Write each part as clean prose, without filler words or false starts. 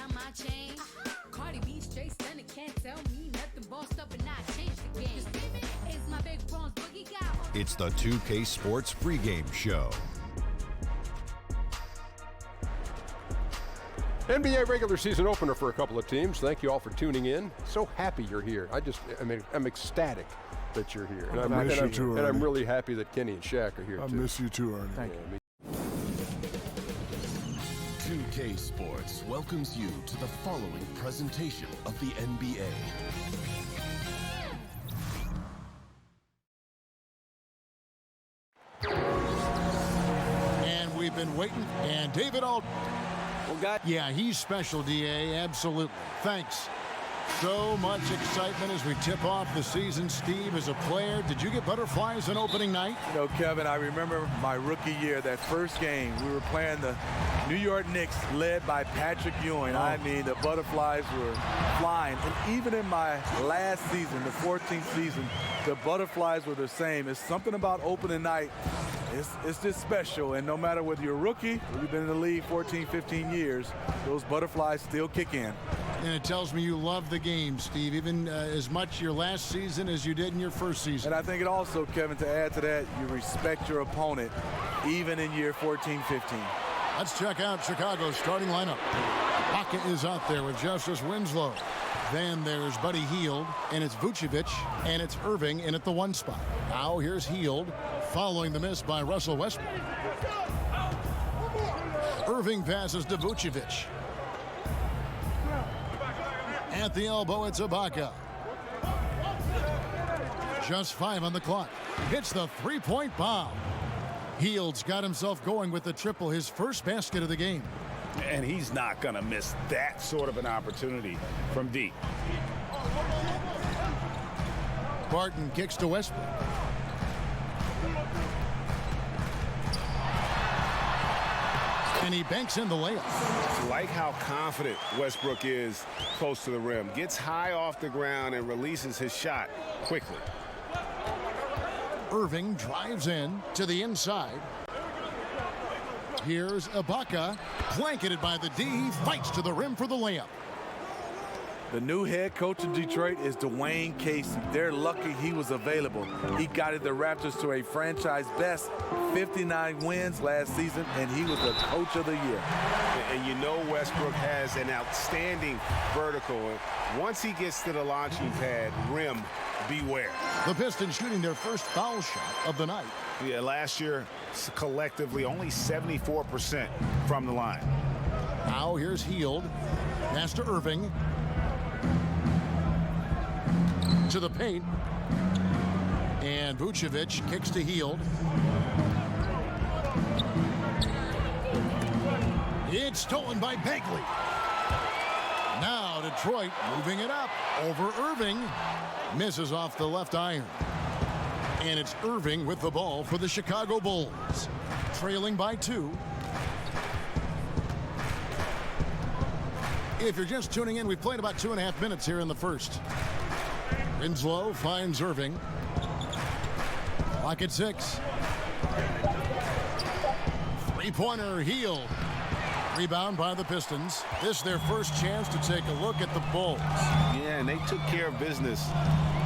on my chain. Cardi B straight stunning, can't tell me nothing. Bossed up and I changed the game. It's my big bronze boogie guy. It's the 2K Sports pregame show. NBA regular season opener for a couple of teams. Thank you all for tuning in. So happy you're here. I'm ecstatic that you're here. And I'm really happy that Kenny and Shaq are here, too. I miss you too, Ernie. Thank you. 2K Sports welcomes you to the following presentation of the NBA. And we've been waiting, and David Aldridge. Yeah, he's special, D.A., absolutely. Thanks. So much excitement as we tip off the season. Steve, as a player, did you get butterflies on opening night? You know, Kevin, I remember my rookie year, that first game. We were playing the New York Knicks, led by Patrick Ewing. I mean, the butterflies were flying. And even in my last season, the 14th season, the butterflies were the same. It's something about opening night. It's just special, and no matter whether you're a rookie or you've been in the league 14, 15 years, those butterflies still kick in. And it tells me you love the game, Steve, even as much your last season as you did in your first season. And I think it also, Kevin, to add to that, you respect your opponent even in year 14, 15. Let's check out Chicago's starting lineup. Ibaka is out there with Justice Winslow. Then there's Buddy Hield, and it's Vucevic, and it's Irving in at the 1 spot. Now here's Hield, following the miss by Russell Westbrook. Irving passes to Vucevic. At the elbow, it's Ibaka. Just 5 on the clock. Hits the three-point bomb. Hield's got himself going with the triple, his first basket of the game. And he's not going to miss that sort of an opportunity from deep. Barton kicks to Westbrook. And he banks in the layup. Like how confident Westbrook is close to the rim. Gets high off the ground and releases his shot quickly. Irving drives in to the inside. Here's Ibaka, blanketed by the D. He fights to the rim for the layup. The new head coach of Detroit is Dwayne Casey. They're lucky he was available. He guided the Raptors to a franchise-best 59 wins last season, and he was the coach of the year. And you know Westbrook has an outstanding vertical. Once he gets to the launching pad, rim, beware. The Pistons shooting their first foul shot of the night. Yeah, last year, collectively, only 74% from the line. Now here's Hield. Pass to Irving. To the paint. And Vucevic kicks to Hield. It's stolen by Bagley. Now Detroit moving it up over Irving. Misses off the left iron. And it's Irving with the ball for the Chicago Bulls. Trailing by 2. If you're just tuning in, we've played about 2.5 minutes here in the first. Winslow finds Irving. Clock at 6. Three-pointer, Hield. Rebound by the Pistons. This is their first chance to take a look at the Bulls. Yeah, and they took care of business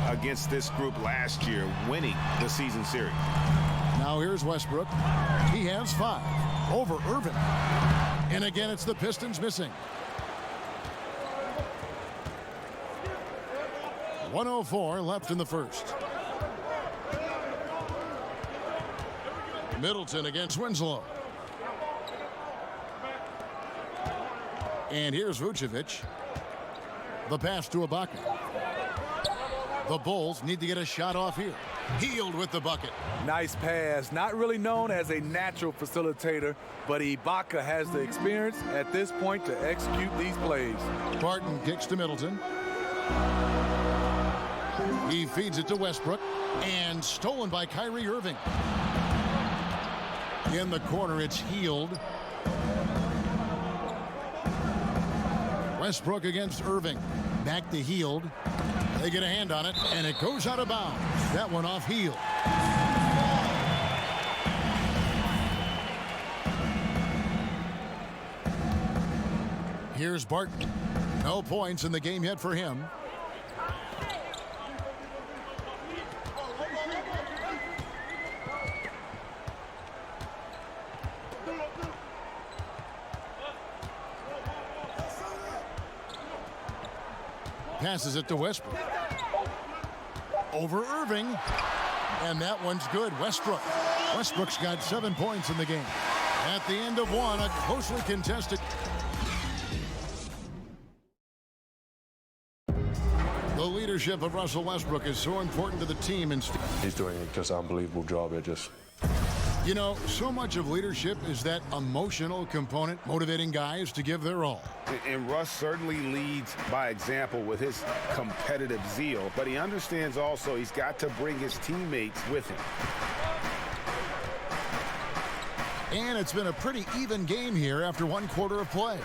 against this group last year, winning the season series. Now here's Westbrook. He has 5 over Irving. And again, it's the Pistons missing. 1:04 left in the first. Middleton against Winslow. And here's Vucevic. The pass to Ibaka. The Bulls need to get a shot off here. Hield with the bucket. Nice pass. Not really known as a natural facilitator, but Ibaka has the experience at this point to execute these plays. Barton kicks to Middleton. He feeds it to Westbrook, and stolen by Kyrie Irving. In the corner, it's Hield. Westbrook against Irving. Back to Hield. They get a hand on it, and it goes out of bounds. That one off Hield. Here's Barton. No points in the game yet for him. Passes it to Westbrook. Over Irving. And that one's good. Westbrook's got 7 points in the game. At the end of one, a closely contested. The leadership of Russell Westbrook is so important to the team. And he's doing just an unbelievable job. You know, so much of leadership is that emotional component, motivating guys to give their all. And Russ certainly leads by example with his competitive zeal, but he understands also he's got to bring his teammates with him. And it's been a pretty even game here after one quarter of play.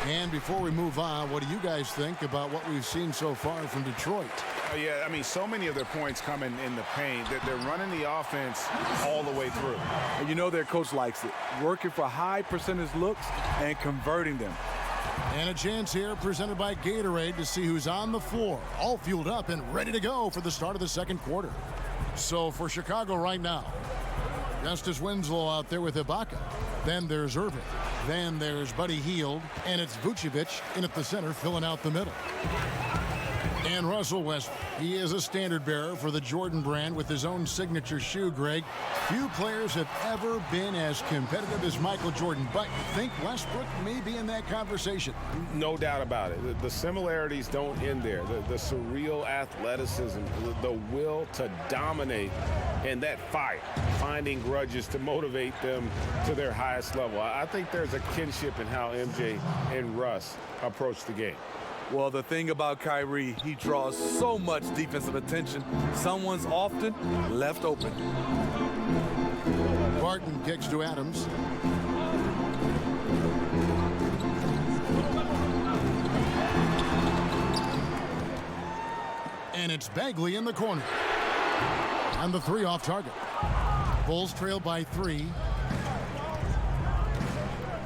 And before we move on, what do you guys think about what we've seen so far from Detroit? Yeah, I mean, so many of their points coming in the paint that they're running the offense all the way through. And you know their coach likes it, working for high percentage looks and converting them. And a chance here presented by Gatorade to see who's on the floor, all fueled up and ready to go for the start of the second quarter. So for Chicago right now, Justice Winslow out there with Ibaka. Then there's Irving. Then there's Buddy Hield. And it's Vucevic in at the center, filling out the middle. And Russell Westbrook, he is a standard bearer for the Jordan brand with his own signature shoe, Greg. Few players have ever been as competitive as Michael Jordan, but you think Westbrook may be in that conversation? No doubt about it. The similarities don't end there. The surreal athleticism, the will to dominate, and that fire, finding grudges to motivate them to their highest level. I think there's a kinship in how MJ and Russ approach the game. Well, the thing about Kyrie, he draws so much defensive attention. Someone's often left open. Barton kicks to Adams. And it's Bagley in the corner. And the three off target. Bulls trail by 3.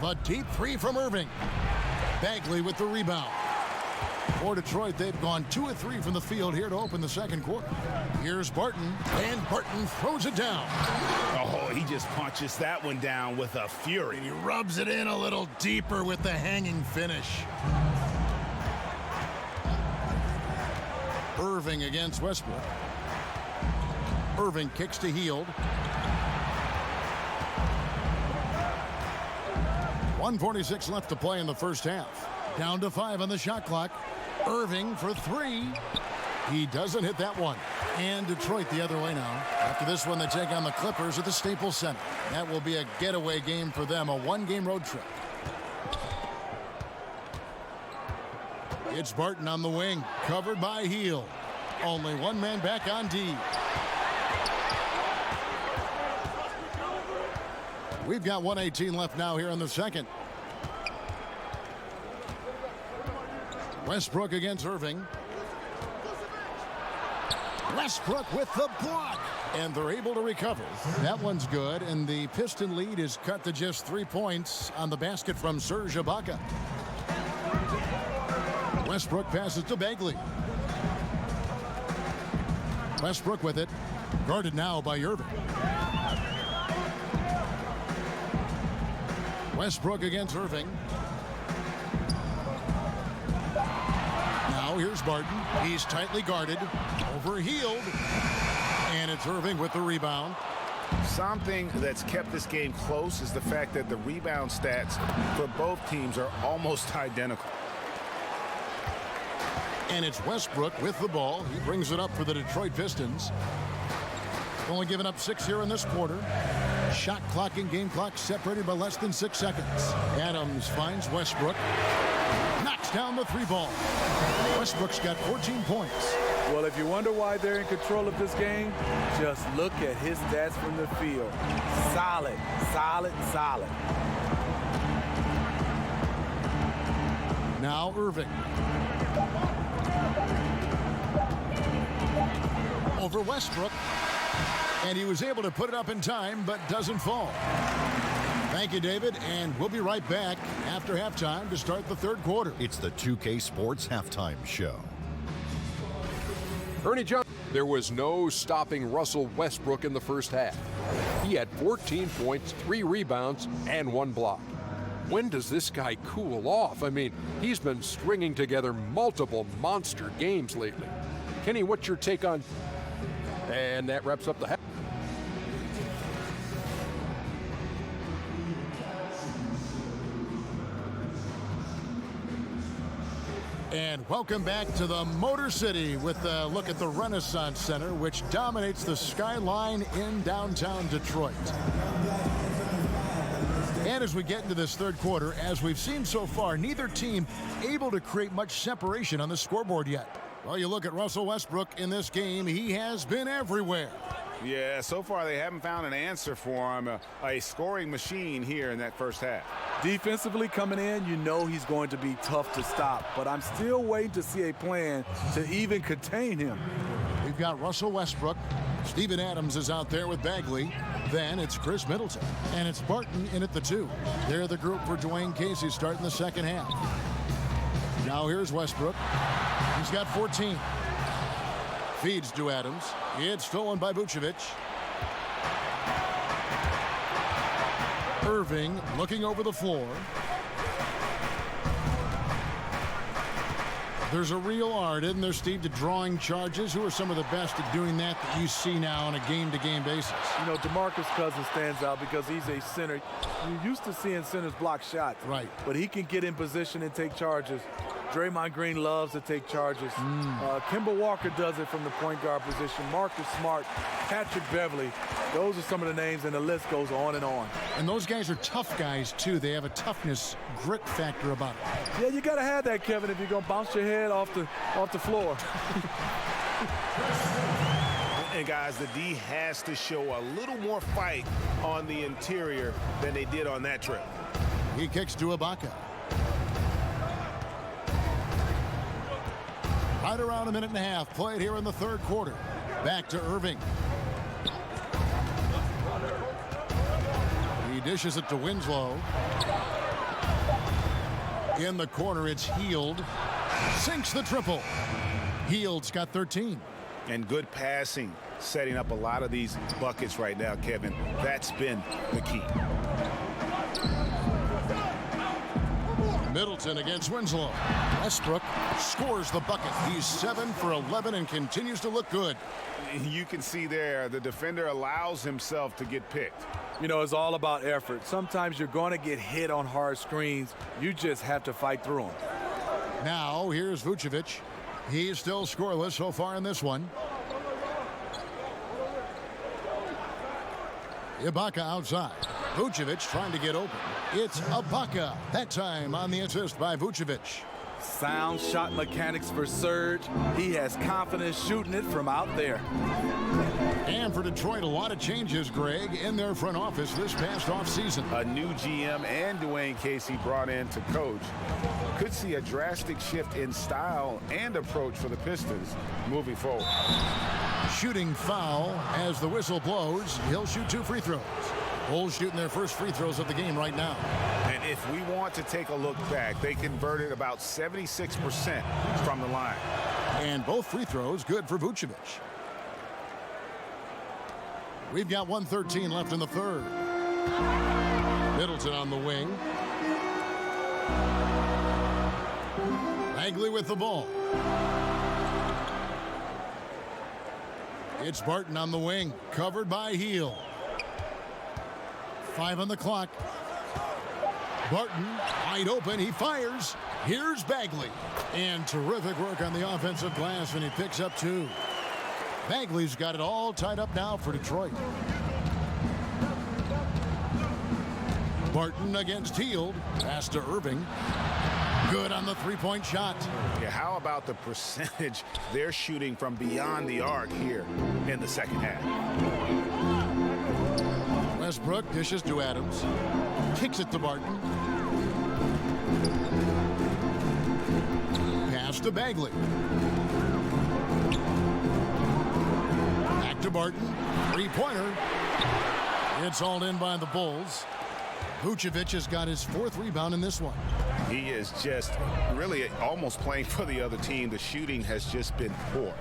The deep three from Irving. Bagley with the rebound. For Detroit, they've gone 2 of 3 from the field here to open the second quarter. Here's Barton, and Barton throws it down. Oh, he just punches that one down with a fury. He rubs it in a little deeper with the hanging finish. Irving against Westbrook. Irving kicks to Hield. 1:46 left to play in the first half. Down to 5 on the shot clock. Irving for 3. He doesn't hit that one. And Detroit the other way now. After this one, they take on the Clippers at the Staples Center. That will be a getaway game for them, a 1-game road trip. It's Barton on the wing, covered by Hield. Only one man back on D. We've got 1:18 left now here in the second. Westbrook against Irving. Westbrook with the block. And they're able to recover. That one's good, and the Piston lead is cut to just 3 points on the basket from Serge Ibaka. Westbrook passes to Bagley. Westbrook with it. Guarded now by Irving. Westbrook against Irving. Now here's Barton. He's tightly guarded. Over Hield. And it's Irving with the rebound. Something that's kept this game close is the fact that the rebound stats for both teams are almost identical. And it's Westbrook with the ball. He brings it up for the Detroit Pistons. Only given up 6 here in this quarter. Shot clock and game clock separated by less than 6 seconds. Adams finds Westbrook. Knocks down the 3 ball. Westbrook's got 14 points. Well, if you wonder why they're in control of this game, just look at his stats from the field. Solid, solid, solid. Now Irving. Over Westbrook. And he was able to put it up in time, but doesn't fall. Thank you, David, and we'll be right back after halftime to start the third quarter. It's the 2K Sports Halftime Show. Ernie Johnson. There was no stopping Russell Westbrook in the first half. He had 14 points, 3 rebounds, and 1 block. When does this guy cool off? I mean, he's been stringing together multiple monster games lately. Kenny, what's your take on... And that wraps up the half. And welcome back to the Motor City with a look at the Renaissance Center, which dominates the skyline in downtown Detroit. And as we get into this third quarter, as we've seen so far, neither team able to create much separation on the scoreboard yet. Well, you look at Russell Westbrook in this game, he has been everywhere. Yeah, so far they haven't found an answer for him, a scoring machine here in that first half. Defensively coming in, you know he's going to be tough to stop, but I'm still waiting to see a plan to even contain him. We've got Russell Westbrook. Steven Adams is out there with Bagley. Then it's Chris Middleton, and it's Barton in at the 2. They're the group for Dwayne Casey starting the second half. Now here's Westbrook. He's got 14. Feeds to Adams. It's stolen by Vucevic. Irving looking over the floor. There's a real art, isn't there, Steve, to drawing charges? Who are some of the best at doing that you see now on a game-to-game basis? You know, DeMarcus Cousins stands out because he's a center. You're used to seeing centers block shots. Right. But he can get in position and take charges. Draymond Green loves to take charges. Kemba Walker does it from the point guard position. Marcus Smart, Patrick Beverly. Those are some of the names, and the list goes on and on. And those guys are tough guys, too. They have a toughness, grit factor about it. Yeah, you got to have that, Kevin, if you're going to bounce your head off the floor. And, guys, the D has to show a little more fight on the interior than they did on that trip. He kicks to Ibaka. Right around a minute and a half played here in the third quarter. Back to Irving. He dishes it to Winslow. In the corner, it's Hield. Sinks the triple. Hield's got 13. And good passing, setting up a lot of these buckets right now, Kevin. That's been the key. Middleton against Winslow. Westbrook scores the bucket. He's 7 for 11 and continues to look good. You can see there the defender allows himself to get picked. You know, it's all about effort. Sometimes you're going to get hit on hard screens. You just have to fight through them. Now here's Vucevic. He's still scoreless so far in this one. Ibaka outside. Vucevic trying to get open. It's Ibaka. That time on the assist by Vucevic. Sound shot mechanics for Serge. He has confidence shooting it from out there. And for Detroit, a lot of changes, Greg, in their front office this past offseason. A new GM and Dwayne Casey brought in to coach. Could see a drastic shift in style and approach for the Pistons moving forward. Shooting foul as the whistle blows. He'll shoot 2 free throws. Bulls shooting their first free throws of the game right now. And if we want to take a look back, they converted about 76% from the line. And both free throws good for Vucevic. We've got 1:13 left in the third. Middleton on the wing. Bagley with the ball. It's Barton on the wing, covered by Hield. 5 on the clock. Barton wide open. He fires. Here's Bagley. And terrific work on the offensive glass, and he picks up 2. Bagley's got it all tied up now for Detroit. Barton against Hield. Pass to Irving. Good on the three-point shot. Yeah, how about the percentage they're shooting from beyond the arc here in the second half? Westbrook dishes to Adams. Kicks it to Barton. Pass to Bagley. Back to Barton. Three-pointer. It's hauled in by the Bulls. Vucevic has got his 4th rebound in this one. He is just really almost playing for the other team. The shooting has just been poor.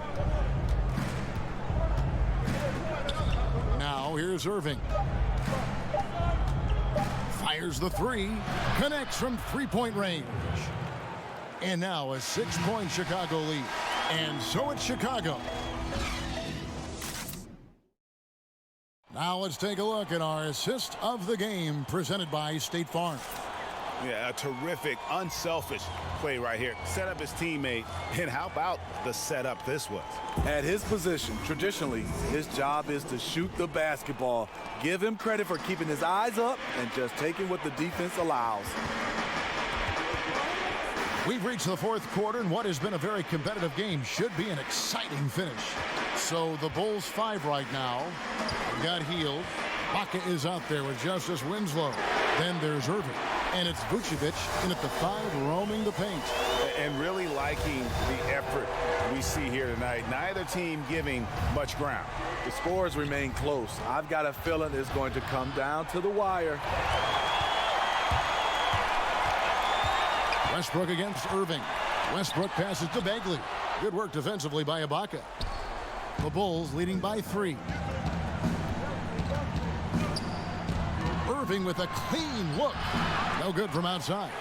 Now here's Irving. Fires the 3. Connects from 3-point range. And now a 6-point Chicago lead. And so it's Chicago. Now let's take a look at our assist of the game presented by State Farm. Yeah, a terrific, unselfish play right here. Set up his teammate, and how about the setup this was? At his position, traditionally, his job is to shoot the basketball. Give him credit for keeping his eyes up and just taking what the defense allows. We've reached the 4th quarter, and what has been a very competitive game should be an exciting finish. So the Bulls 5 right now. Got healed. Baca is out there with Justice Winslow. Then there's Irving. And it's Vucevic in at the 5 roaming the paint. And really liking the effort we see here tonight. Neither team giving much ground. The scores remain close. I've got a feeling it's going to come down to the wire. Westbrook against Irving. Westbrook passes to Bagley. Good work defensively by Ibaka. The Bulls leading by 3. Irving with a clean look. No good from outside.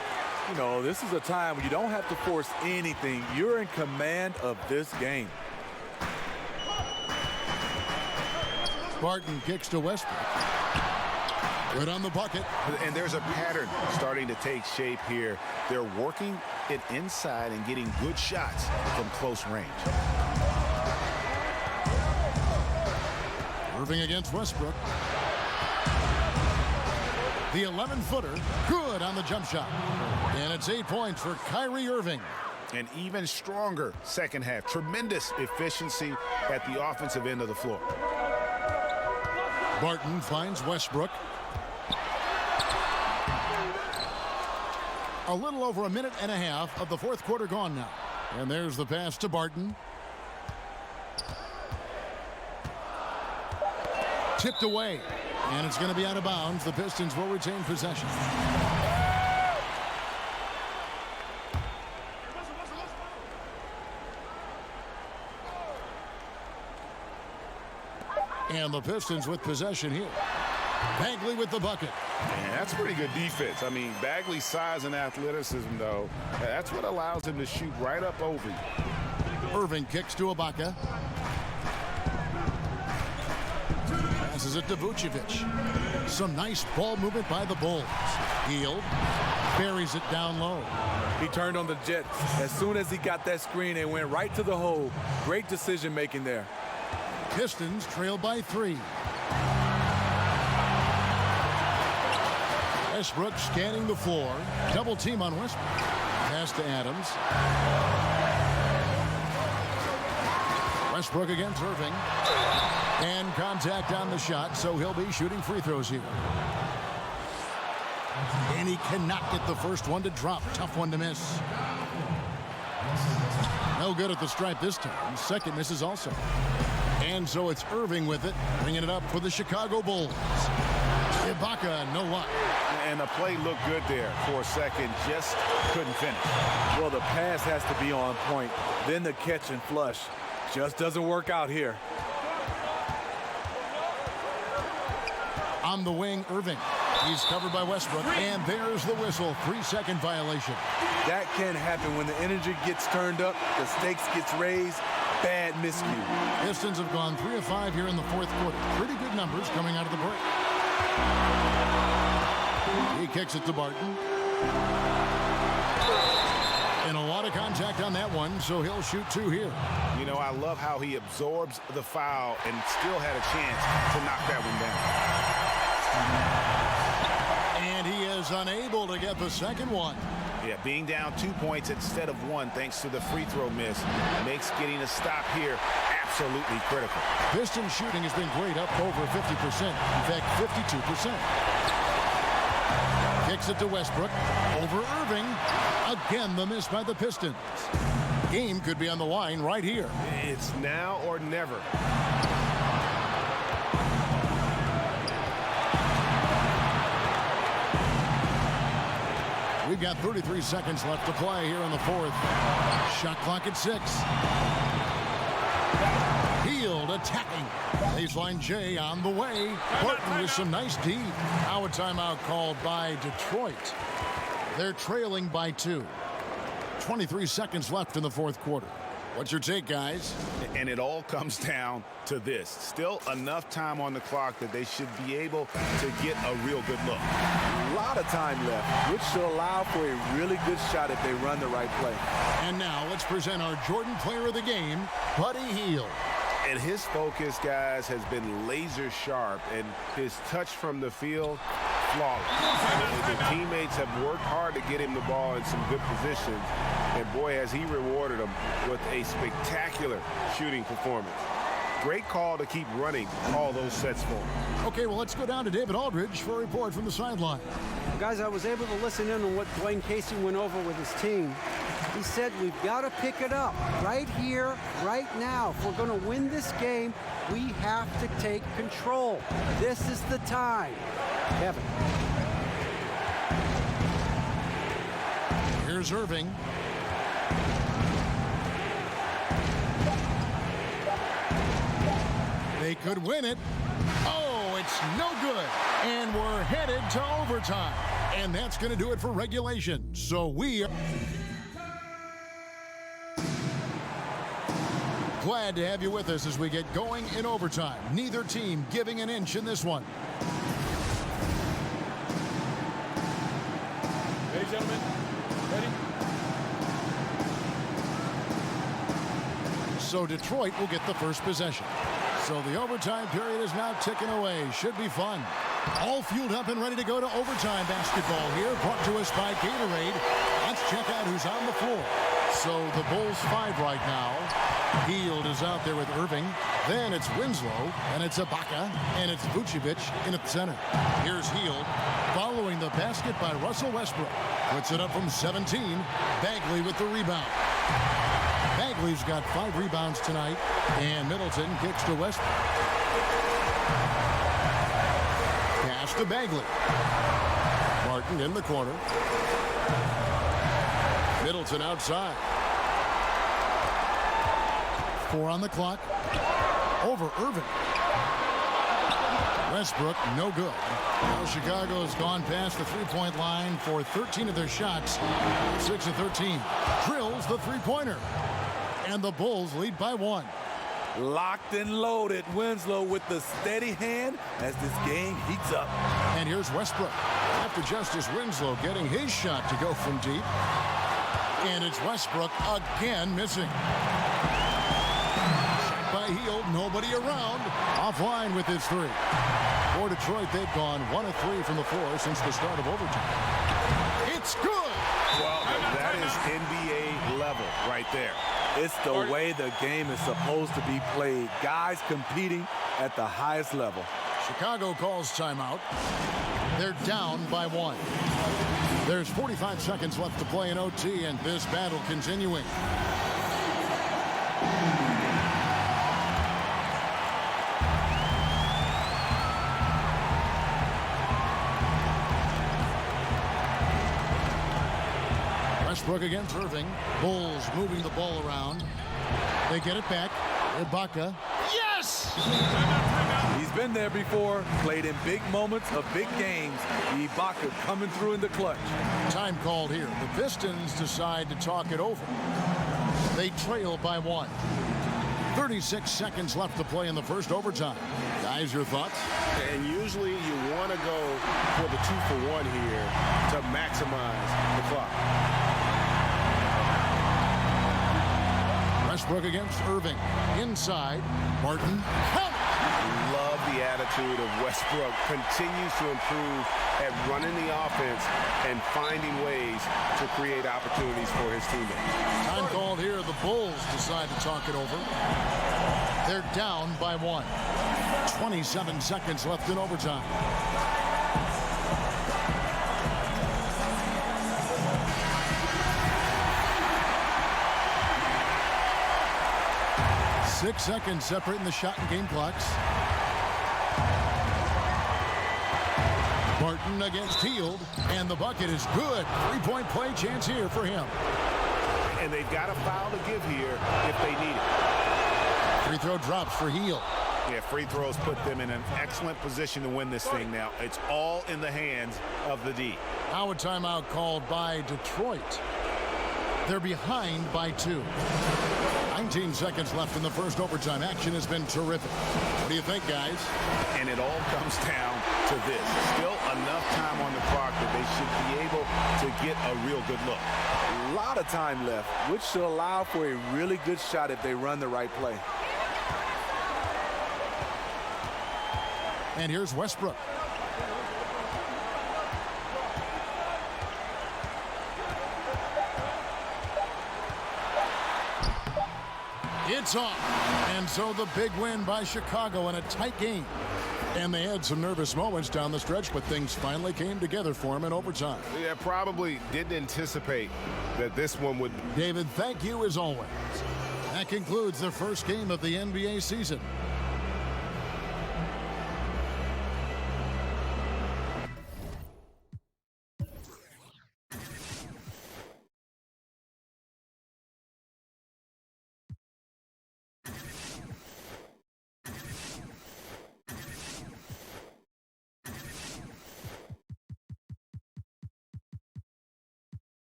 You know, this is a time when you don't have to force anything. You're in command of this game. Barton kicks to Westbrook. Good on the bucket. And there's a pattern starting to take shape here. They're working it inside and getting good shots from close range. Irving against Westbrook. The 11-footer, good on the jump shot. And it's 8 points for Kyrie Irving. An even stronger second half. Tremendous efficiency at the offensive end of the floor. Barton finds Westbrook. A little over a minute and a half of the 4th quarter gone now. And there's the pass to Barton. Tipped away. And it's going to be out of bounds. The Pistons will retain possession. And the Pistons with possession here. Bagley with the bucket. Man, that's pretty good defense. I mean, Bagley's size and athleticism, though, that's what allows him to shoot right up over you. Irving kicks to Ibaka. Passes it to Vucevic. Some nice ball movement by the Bulls. Hield buries it down low. He turned on the jet. As soon as he got that screen, it went right to the hole. Great decision making there. Pistons trail by 3. Westbrook scanning the floor. Double team on Westbrook. Pass to Adams. Westbrook against Irving. And contact on the shot, so he'll be shooting free throws here. And he cannot get the first one to drop. Tough one to miss. No good at the stripe this time. Second misses also. And so it's Irving with it, bringing it up for the Chicago Bulls. Ibaka, no luck. And the play looked good there for a second, just couldn't finish. Well, the pass has to be on point. Then the catch and flush just doesn't work out here. On the wing, Irving. He's covered by Westbrook, and there's the whistle. 3-second violation. That can happen when the energy gets turned up, the stakes gets raised. Bad miscue. Pistons have gone 3 of 5 here in the 4th quarter. Pretty good numbers coming out of the break. He kicks it to Barton. And a lot of contact on that one, so he'll shoot 2 here. You know, I love how he absorbs the foul and still had a chance to knock that one down. And he is unable to get the second one. Yeah, being down 2 points instead of 1 thanks to the free throw miss makes getting a stop here absolutely critical. Pistons shooting has been great, up over 50%. In fact, 52%. Kicks it to Westbrook. Over Irving. Again, the miss by the Pistons. Game could be on the line right here. It's now or never. We've got 33 seconds left to play here in the fourth. Shot clock at 6. Hield attacking. Baseline J on the way. Barton with some nice D. Now a timeout called by Detroit. They're trailing by 2. 23 seconds left in the fourth quarter. What's your take, guys? And it all comes down to this. Still enough time on the clock that they should be able to get a real good look. A lot of time left, which should allow for a really good shot if they run the right play. And now let's present our Jordan Player of the Game, Buddy Hield. And his focus, guys, has been laser sharp, and his touch from the field, flawless. The teammates have worked hard to get him the ball in some good positions, and boy, has he rewarded them with a spectacular shooting performance. Great call to keep running all those sets for him. Okay, well, let's go down to David Aldridge for a report from the sideline. Guys, I was able to listen in on what Dwayne Casey went over with his team. He said we've got to pick it up right here, right now. If we're going to win this game, we have to take control. This is the time. Kevin. Here's Irving. They could win it. Oh, it's no good. And we're headed to overtime. And that's going to do it for regulation. So we are glad to have you with us as we get going in overtime. Neither team giving an inch in this one. Ready, gentlemen? Ready? So Detroit will get the first possession. So the overtime period is now ticking away. Should be fun. All fueled up and ready to go to overtime basketball here. Brought to us by Gatorade. Let's check out who's on the floor. So the Bulls 5 right now. Hield is out there with Irving. Then it's Winslow. And it's Ibaka. And it's Vucevic in the center. Here's Hield. Following the basket by Russell Westbrook. Puts it up from 17. Bagley with the rebound. Bagley's got 5 rebounds tonight, and Middleton kicks to Westbrook. Pass to Bagley. Martin in the corner. Middleton outside. 4 on the clock. Over Irving. Westbrook, no good. Well, Chicago's gone past the three-point line for 13 of their shots. 6 of 13. Drills the three-pointer. And the Bulls lead by 1. Locked and loaded. Winslow with the steady hand as this game heats up. And here's Westbrook. After Justice Winslow getting his shot to go from deep. And it's Westbrook again missing. By Hield, nobody around. Offline with his 3. For Detroit, they've gone 1 of 3 from the floor since the start of overtime. It's good! Well, that is NBA level right there. It's the way the game is supposed to be played. Guys competing at the highest level. Chicago calls timeout. They're down by 1. There's 45 seconds left to play in OT, and this battle continuing. Westbrook against Irving. Bulls moving the ball around. They get it back. Ibaka. Yes! He's been there before, played in big moments of big games. Ibaka coming through in the clutch. Time called here. The Pistons decide to talk it over. They trail by 1. 36 seconds left to play in the first overtime. Guys, your thoughts? And usually you want to go for the 2-for-1 here to maximize the clock. Westbrook against Irving. Inside. Martin. Love the attitude of Westbrook. Continues to improve at running the offense and finding ways to create opportunities for his teammates. Time called here. The Bulls decide to talk it over. They're down by 1. 27 seconds left in overtime. Six seconds separating the shot and game clocks. Martin Martin against Hield, and the bucket is good. Three-point play chance here for him. And they've got a foul to give here if they need it. Free throw drops for Hield. Yeah, free throws put them in an excellent position to win this thing now. It's all in the hands of the D. Now a timeout called by Detroit. They're behind by 2. 19 seconds left in the first overtime. Action has been terrific. What do you think, guys? And it all comes down to this. Still enough time on the clock that they should be able to get a real good look. A lot of time left, which should allow for a really good shot if they run the right play. And here's Westbrook. It's off. And so the big win by Chicago in a tight game. And they had some nervous moments down the stretch, but things finally came together for them in overtime. Yeah, probably didn't anticipate that this one would. David, thank you as always. That concludes the first game of the NBA season.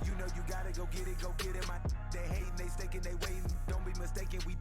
You know you gotta go get it, my they hating, they staking, they waiting. Don't be mistaken, we